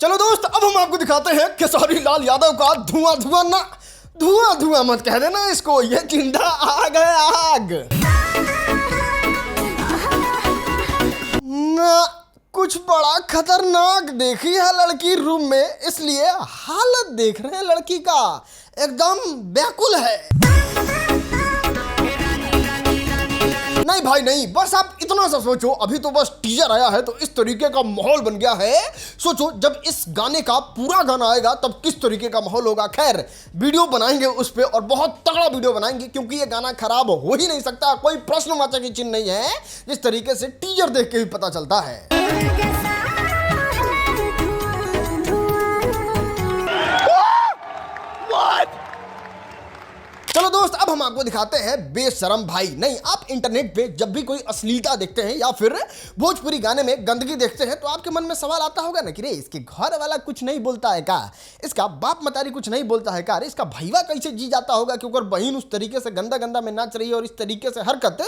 चलो दोस्त, अब हम आपको दिखाते हैं खेसारी लाल यादव का धुआं धुआं ना धुआं धुआं मत कह देना इसको, ये जिंदा आग है आग ना। कुछ बड़ा खतरनाक देखी है लड़की रूम में, इसलिए हालत देख रहे हैं लड़की का, एकदम व्याकुल है। नहीं भाई नहीं, बस आप इतना सा सोचो, अभी तो बस टीजर आया है तो इस तरीके का माहौल बन गया है। सोचो जब इस गाने का पूरा गाना आएगा तब किस तरीके का माहौल होगा। खैर वीडियो बनाएंगे उस पे और बहुत तगड़ा वीडियो बनाएंगे, क्योंकि ये गाना खराब हो ही नहीं सकता, कोई प्रश्नवाचक की चिन्ह नहीं है, जिस तरीके से टीजर देख के ही पता चलता है। चलो दोस्त, अब हम आपको दिखाते हैं बेशरम भाई। नहीं, आप इंटरनेट पे जब भी कोई अश्लीलता देखते हैं या फिर भोजपुरी गाने में गंदगी देखते हैं तो आपके मन में सवाल आता होगा ना कि रे इसके घर वाला कुछ नहीं बोलता है का, इसका बाप मतारी कुछ नहीं बोलता है का, अरे इसका भईवा कैसे जी जाता होगा क्योंकि बहन उस तरीके से गंदा गंदा में नाच रही है और इस तरीके से हरकत।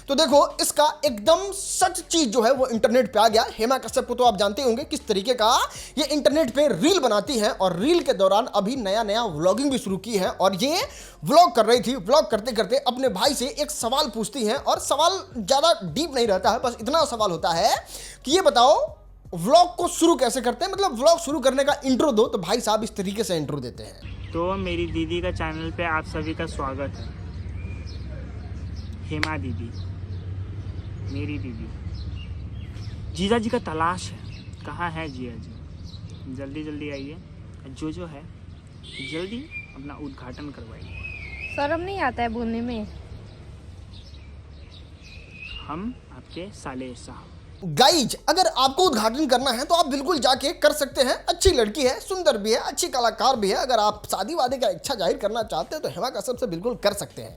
तो देखो इसका एकदम सच चीज जो है वो इंटरनेट पे आ गया। हेमा कश्यप को तो आप जानते होंगे किस तरीके का ये इंटरनेट पे रील बनाती है, और रील के दौरान अभी नया नया व्लॉगिंग भी शुरू की है, और ये व्लॉग कर रही थी। व्लॉग करते करते अपने भाई से एक सवाल पूछती हैं, और सवाल ज्यादा डीप नहीं रहता है, बस इतना सवाल होता है कि ये बताओ व्लॉग को शुरू कैसे करते हैं, मतलब व्लॉग शुरू करने का इंट्रो दो। तो भाई साहब इस तरीके से इंट्रो देते हैं। तो मेरी दीदी का चैनल पे आप सभी का स्वागत है। हेमा दीदी, मेरी दीदी, जीजा जी का तलाश है, कहाँ है जीजा जी, जल्दी जल्दी आइए, जो है जल्दी अपना उद्घाटन करवाइए। शर्म नहीं आता है बोलने में? हम आपके साले साहब। गाइज, अगर आपको उद्घाटन करना है तो आप बिल्कुल जाके कर सकते हैं। अच्छी लड़की है, सुंदर भी है, अच्छी कलाकार भी है। अगर आप शादी वादी का इच्छा जाहिर करना चाहते हैं तो हेमा कश्यप से बिल्कुल कर सकते हैं।